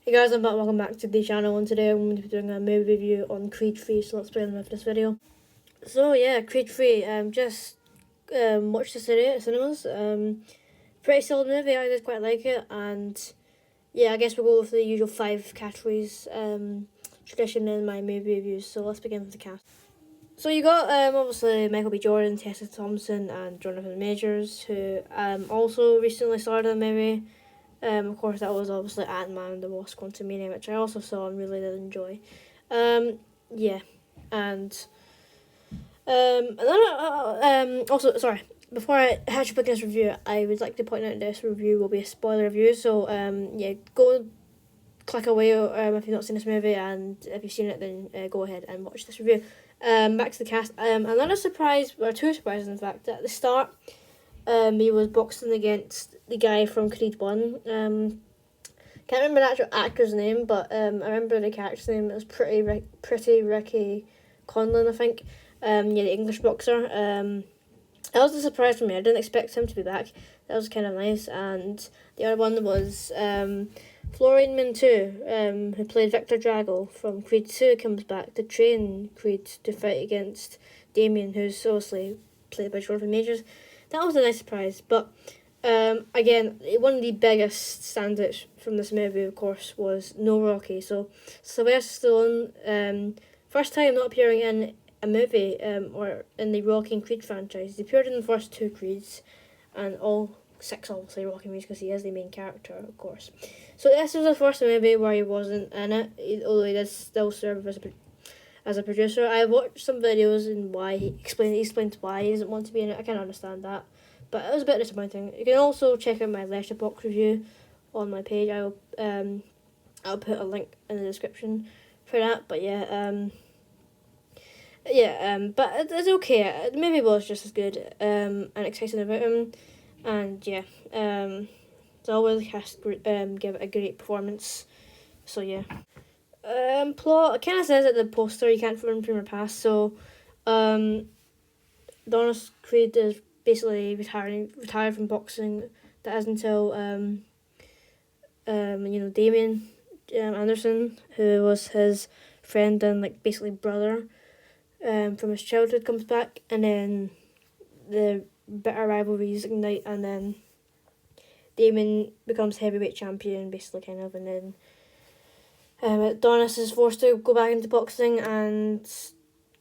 Hey guys, welcome back to the channel, and today I'm going to be doing a movie review on Creed 3, so let's begin with this video. So yeah, Creed 3, just watched the city at cinemas. Pretty solid movie, I did quite like it, and yeah, I guess we'll go with the usual 5 categories tradition in my movie reviews, so let's begin with the cast. So you got obviously Michael B. Jordan, Tessa Thompson, and Jonathan Majors, who also recently starred in the movie. Of course, that was obviously Ant-Man and the Wasp: Quantumania, which I also saw and really did enjoy. Yeah, and also, sorry, before I actually begin this review, I would like to point out this review will be a spoiler review, so yeah, go click away if you've not seen this movie, and if you've seen it, then go ahead and watch this review. Back to the cast. Another surprise, or two surprises in fact, at the start. He was boxing against the guy from Creed 1. Can't remember the actual actor's name, but I remember the character's name. It was Pretty Ricky Conlon, I think. Yeah, the English boxer. That was a surprise for me. I didn't expect him to be back. That was kind of nice. And the other one was Florian Mintu, who played Victor Drago from Creed 2, comes back to train Creed to fight against Damien, who's obviously played by Jonathan Majors. That was a nice surprise, but again, one of the biggest standouts from this movie, of course, was no Rocky. So Sylvester Stallone, first time not appearing in a movie or in the Rocky and Creed franchise. He appeared in the first 2 Creeds, and all 6 obviously Rocky movies because he is the main character, of course. So this was the first movie where he wasn't in it, although he did still serve as a producer. I watched some videos and why he explained why he doesn't want to be in it. I can understand that, but it was a bit disappointing. You can also check out my Letterboxd review on my page. I'll put a link in the description for that. But yeah, but it's okay. The movie was just as good. And excited about him, and yeah, it's always cast give it a great performance. So yeah. Plot, it kind of says at the poster you can't run from your past. So, Adonis Creed is basically retired from boxing. That is until Damien Anderson, who was his friend and like basically brother, from his childhood, comes back, and then the bitter rivalries ignite, and then Damien becomes heavyweight champion, basically kind of, and then. Adonis is forced to go back into boxing and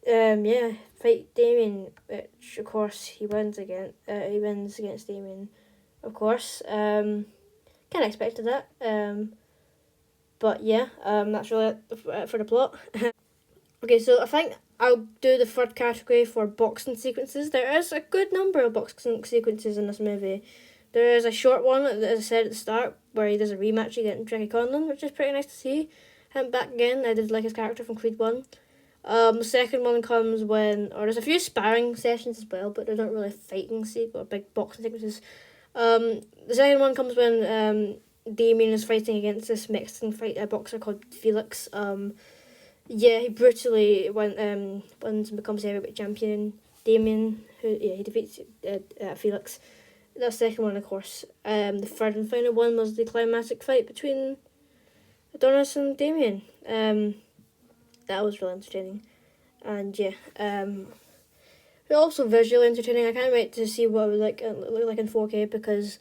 fight Damien, which of course he wins again. He wins against Damien, of course. Kind of expected that. But yeah, that's really it for the plot. Okay, so I think I'll do the third category for boxing sequences. There is a good number of boxing sequences in this movie. There is a short one, as I said at the start, where he does a rematch against Ricky Conlon, which is pretty nice to see him back again. I did like his character from Creed 1. The second one comes or there's a few sparring sessions as well, but they're not really fighting or big boxing sequences. The second one comes when Damien is fighting against this Mexican boxer called Felix. He brutally wins and becomes heavyweight champion. Damien, he defeats Felix. The second one, of course. The third and final one was the climatic fight between Adonis and Damien. That was really entertaining. And yeah, also visually entertaining. I can't wait to see what it would look like in 4K, because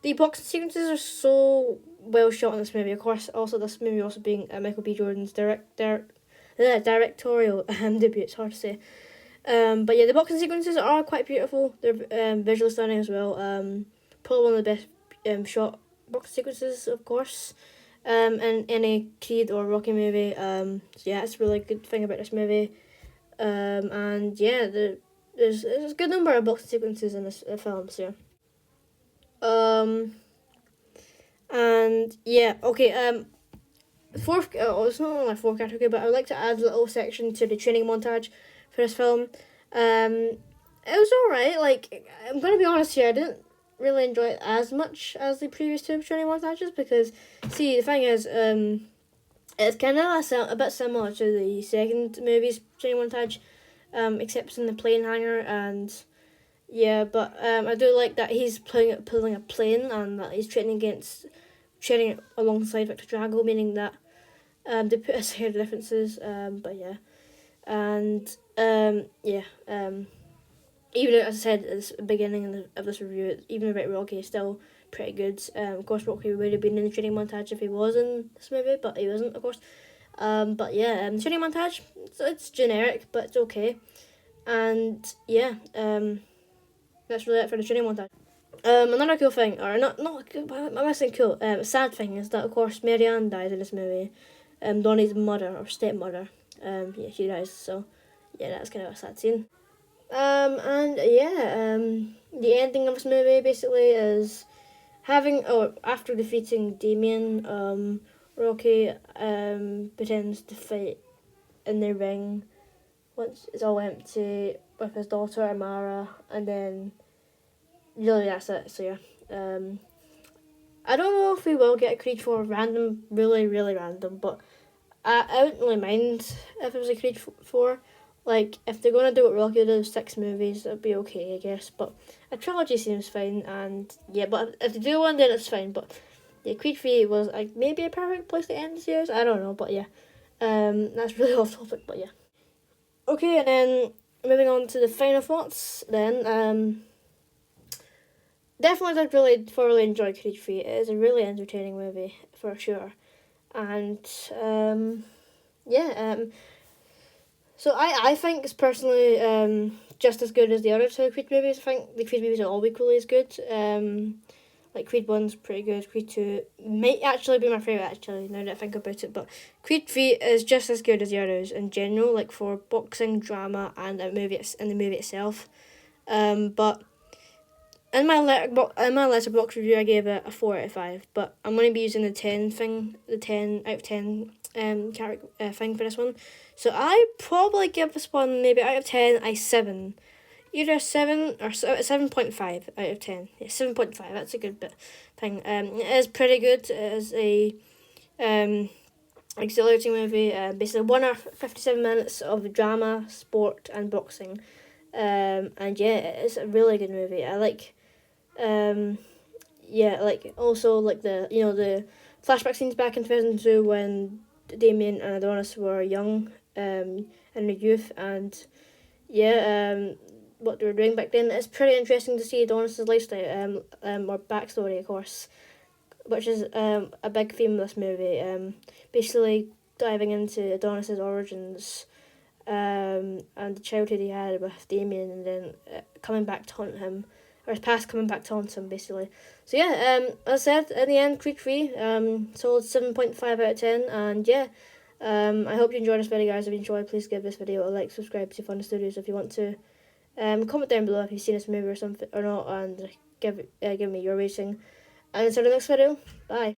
the boxing sequences are so well shot in this movie. Of course, also this movie also being Michael B. Jordan's directorial debut. It's hard to say. But yeah, the boxing sequences are quite beautiful. They're visually stunning as well. Probably one of the best shot boxing sequences, of course, in any Creed or Rocky movie. So yeah, it's a really good thing about this movie. And yeah, there's a good number of boxing sequences in this film. So and yeah, okay. Fourth, it's not only my fourth category, but I would like to add a little section to the training montage for this film. It was alright. Like, I'm gonna be honest here, I didn't really enjoy it as much as the previous 2 training montages, because see, the thing is, it's kind of a bit similar to the second movie's training montage, except it's in the plane hangar, and yeah, but I do like that he's pulling a plane, and that he's training against sharing it alongside Victor Drago, meaning that they put aside the differences. But yeah, and even as I said at the beginning of this review, even about Rocky is still pretty good. Of course, Rocky would have been in the training montage if he was in this movie, but he wasn't, of course. But yeah, the training montage, it's generic, but it's okay. And yeah, that's really it for the training montage. Another cool thing, or not am I saying cool? Sad thing is that of course Marianne dies in this movie. Donnie's mother or stepmother. Yeah, she dies. So yeah, that's kind of a sad scene. And yeah, the ending of this movie basically is after defeating Damien, Rocky pretends to fight in the ring once it's all empty with his daughter Amara, and then really that's it. So yeah, I don't know if we will get a Creed 4 random, really random, but I wouldn't really mind if it was a Creed 4. Like, if they're going to do what Rocky did, 6 movies, it'd be okay, I guess. But a trilogy seems fine, and yeah, but if they do one, then it's fine. But yeah, Creed 3 was like maybe a perfect place to end the series. I don't know, but yeah. That's really off topic, but yeah. Okay, and then moving on to the final thoughts, then. Definitely did really thoroughly enjoy Creed 3. It is a really entertaining movie, for sure. And, so I think it's personally just as good as the other 2 Creed movies. I think the Creed movies are all equally as good. Like Creed 1's pretty good. Creed 2 might actually be my favourite, actually, now that I think about it. But Creed 3 is just as good as the others in general, like for boxing, drama, and the movie itself. But in my letterbox review, I gave it a 4 out of 5, but I'm going to be using the 10 out of 10 thing for this one. So I probably give this one maybe out of 10 a 7. Either a 7 or 7.5 out of 10. Yeah, 7.5, that's a good bit thing. It is pretty good. It is a exhilarating movie. Basically 1 hour 57 minutes of drama, sport, and boxing. And yeah, it's a really good movie. I like also like the flashback scenes back in 2002 when Damien and Adonis were young, in their youth, and what they were doing back then. It's pretty interesting to see Adonis's lifestyle, or backstory, of course, which is a big theme of this movie. Basically diving into Adonis's origins, and the childhood he had with Damien, and then coming back to haunt him, or his past coming back to haunt him, basically. So yeah, as I said, in the end, Creed 3, solid 7.5 out of 10, and yeah, I hope you enjoyed this video, guys. If you enjoyed, please give this video a like, subscribe to Fun Studios if you want to, comment down below if you've seen this movie or something or not, and give me your rating, and until the next video, bye.